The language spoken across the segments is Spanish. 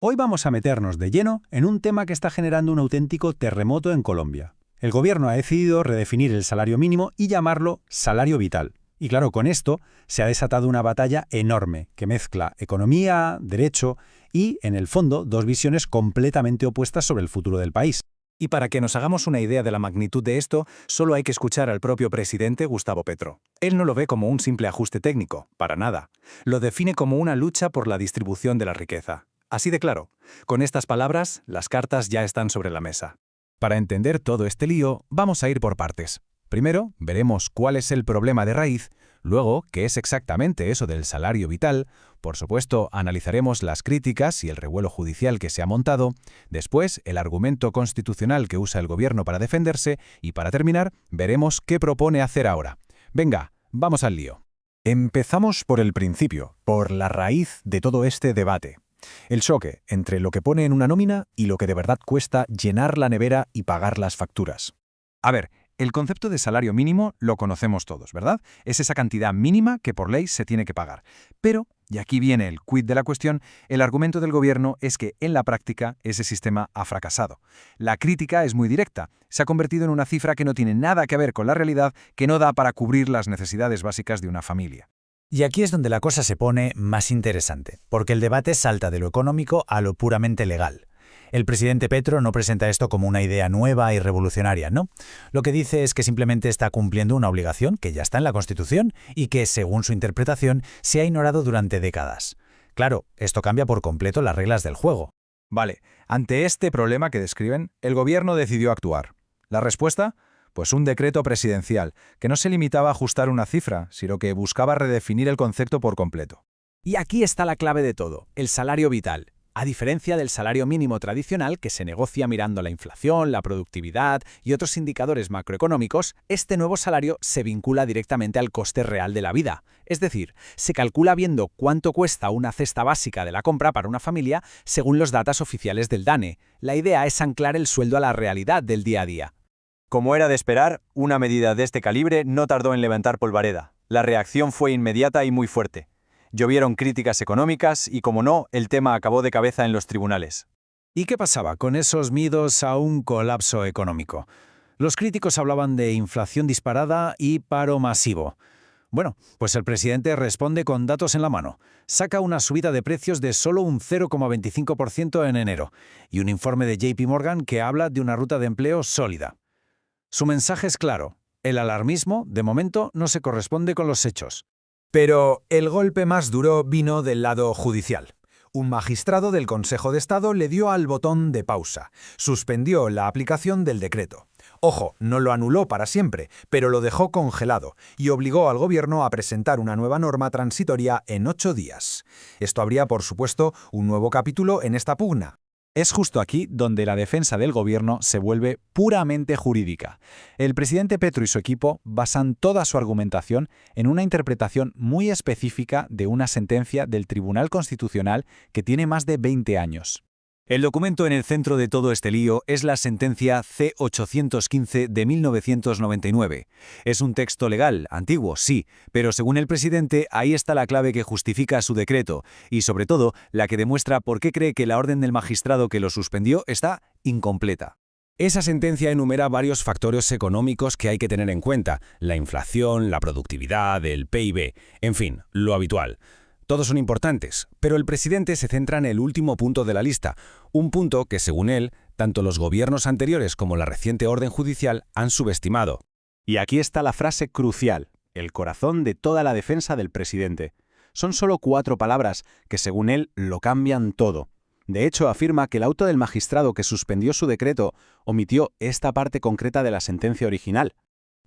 Hoy vamos a meternos de lleno en un tema que está generando un auténtico terremoto en Colombia. El gobierno ha decidido redefinir el salario mínimo y llamarlo salario vital. Y claro, con esto se ha desatado una batalla enorme que mezcla economía, derecho y, en el fondo, dos visiones completamente opuestas sobre el futuro del país. Y para que nos hagamos una idea de la magnitud de esto, solo hay que escuchar al propio presidente Gustavo Petro. Él no lo ve como un simple ajuste técnico, para nada. Lo define como una lucha por la distribución de la riqueza. Así de claro. Con estas palabras, las cartas ya están sobre la mesa. Para entender todo este lío, vamos a ir por partes. Primero, veremos cuál es el problema de raíz, luego, qué es exactamente eso del salario vital, por supuesto, analizaremos las críticas y el revuelo judicial que se ha montado, después, el argumento constitucional que usa el gobierno para defenderse y, para terminar, veremos qué propone hacer ahora. Venga, vamos al lío. Empezamos por el principio, por la raíz de todo este debate. El choque entre lo que pone en una nómina y lo que de verdad cuesta llenar la nevera y pagar las facturas. A ver, el concepto de salario mínimo lo conocemos todos, ¿verdad? Es esa cantidad mínima que por ley se tiene que pagar. Pero, y aquí viene el quid de la cuestión, el argumento del gobierno es que en la práctica ese sistema ha fracasado. La crítica es muy directa. Se ha convertido en una cifra que no tiene nada que ver con la realidad, que no da para cubrir las necesidades básicas de una familia. Y aquí es donde la cosa se pone más interesante, porque el debate salta de lo económico a lo puramente legal. El presidente Petro no presenta esto como una idea nueva y revolucionaria, ¿no? Lo que dice es que simplemente está cumpliendo una obligación que ya está en la Constitución y que, según su interpretación, se ha ignorado durante décadas. Claro, esto cambia por completo las reglas del juego. Vale, ante este problema que describen, el gobierno decidió actuar. ¿La respuesta? Pues un decreto presidencial, que no se limitaba a ajustar una cifra, sino que buscaba redefinir el concepto por completo. Y aquí está la clave de todo, el salario vital. A diferencia del salario mínimo tradicional, que se negocia mirando la inflación, la productividad y otros indicadores macroeconómicos, este nuevo salario se vincula directamente al coste real de la vida. Es decir, se calcula viendo cuánto cuesta una cesta básica de la compra para una familia según los datos oficiales del DANE. La idea es anclar el sueldo a la realidad del día a día. Como era de esperar, una medida de este calibre no tardó en levantar polvareda. La reacción fue inmediata y muy fuerte. Llovieron críticas económicas y, como no, el tema acabó de cabeza en los tribunales. ¿Y qué pasaba con esos miedos a un colapso económico? Los críticos hablaban de inflación disparada y paro masivo. Bueno, pues el presidente responde con datos en la mano. Saca una subida de precios de solo un 0,25% en enero y un informe de JP Morgan que habla de una ruta de empleo sólida. Su mensaje es claro. El alarmismo, de momento, no se corresponde con los hechos. Pero el golpe más duro vino del lado judicial. Un magistrado del Consejo de Estado le dio al botón de pausa, suspendió la aplicación del decreto. Ojo, no lo anuló para siempre, pero lo dejó congelado y obligó al gobierno a presentar una nueva norma transitoria en 8 días. Esto abría, por supuesto, un nuevo capítulo en esta pugna. Es justo aquí donde la defensa del gobierno se vuelve puramente jurídica. El presidente Petro y su equipo basan toda su argumentación en una interpretación muy específica de una sentencia del Tribunal Constitucional que tiene más de 20 años. El documento en el centro de todo este lío es la sentencia C-815 de 1999. Es un texto legal, antiguo, sí, pero según el presidente, ahí está la clave que justifica su decreto y, sobre todo, la que demuestra por qué cree que la orden del magistrado que lo suspendió está incompleta. Esa sentencia enumera varios factores económicos que hay que tener en cuenta: la inflación, la productividad, el PIB, en fin, lo habitual. Todos son importantes, pero el presidente se centra en el último punto de la lista, un punto que, según él, tanto los gobiernos anteriores como la reciente orden judicial han subestimado. Y aquí está la frase crucial, el corazón de toda la defensa del presidente. Son solo 4 palabras que, según él, lo cambian todo. De hecho, afirma que el auto del magistrado que suspendió su decreto omitió esta parte concreta de la sentencia original.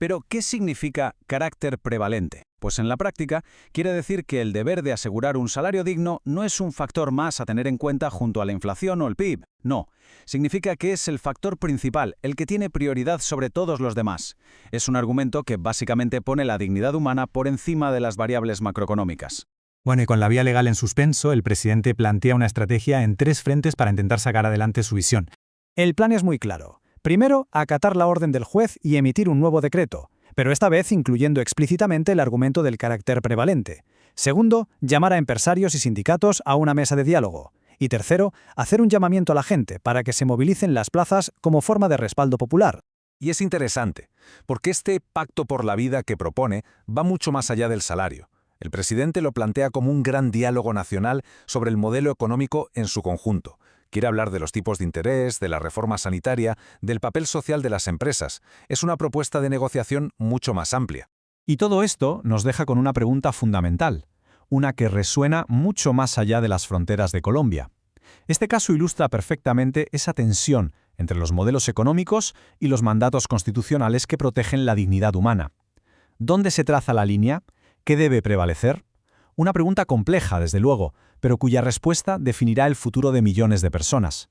Pero, ¿qué significa carácter prevalente? Pues en la práctica quiere decir que el deber de asegurar un salario digno no es un factor más a tener en cuenta junto a la inflación o el PIB. No, significa que es el factor principal, el que tiene prioridad sobre todos los demás. Es un argumento que básicamente pone la dignidad humana por encima de las variables macroeconómicas. Bueno, y con la vía legal en suspenso, el presidente plantea una estrategia en 3 frentes para intentar sacar adelante su visión. El plan es muy claro. Primero, acatar la orden del juez y emitir un nuevo decreto, pero esta vez incluyendo explícitamente el argumento del carácter prevalente. Segundo, llamar a empresarios y sindicatos a una mesa de diálogo. Y tercero, hacer un llamamiento a la gente para que se movilicen las plazas como forma de respaldo popular. Y es interesante, porque este pacto por la vida que propone va mucho más allá del salario. El presidente lo plantea como un gran diálogo nacional sobre el modelo económico en su conjunto. Quiere hablar de los tipos de interés, de la reforma sanitaria, del papel social de las empresas. Es una propuesta de negociación mucho más amplia. Y todo esto nos deja con una pregunta fundamental, una que resuena mucho más allá de las fronteras de Colombia. Este caso ilustra perfectamente esa tensión entre los modelos económicos y los mandatos constitucionales que protegen la dignidad humana. ¿Dónde se traza la línea? ¿Qué debe prevalecer? Una pregunta compleja, desde luego, pero cuya respuesta definirá el futuro de millones de personas.